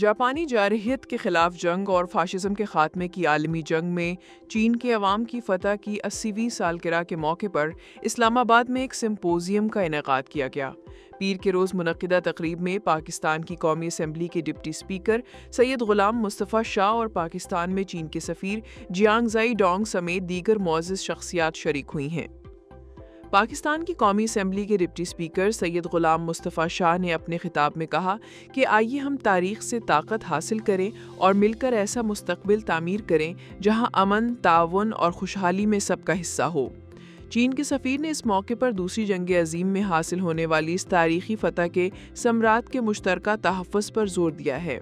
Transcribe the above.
جاپانی جارحیت کے خلاف جنگ اور فاشزم کے خاتمے کی عالمی جنگ میں چین کے عوام کی فتح کی 80ویں سالگرہ کے موقع پر اسلام آباد میں ایک سمپوزیم کا انعقاد کیا گیا۔ پیر کے روز منعقدہ تقریب میں پاکستان کی قومی اسمبلی کے ڈپٹی اسپیکر سید غلام مصطفی اور پاکستان میں چین کے سفیر جیانگ زائی ڈونگ سمیت دیگر معزز شخصیات شریک ہوئی ہیں۔ پاکستان کی قومی اسمبلی کے ڈپٹی اسپیکر سید غلام مصطفی نے اپنے خطاب میں کہا کہ آئیے ہم تاریخ سے طاقت حاصل کریں اور مل کر ایسا مستقبل تعمیر کریں جہاں امن، تعاون اور خوشحالی میں سب کا حصہ ہو۔ چین کے سفیر نے اس موقع پر دوسری جنگ عظیم میں حاصل ہونے والی اس تاریخی فتح کے ثمرات کے مشترکہ تحفظ پر زور دیا ہے۔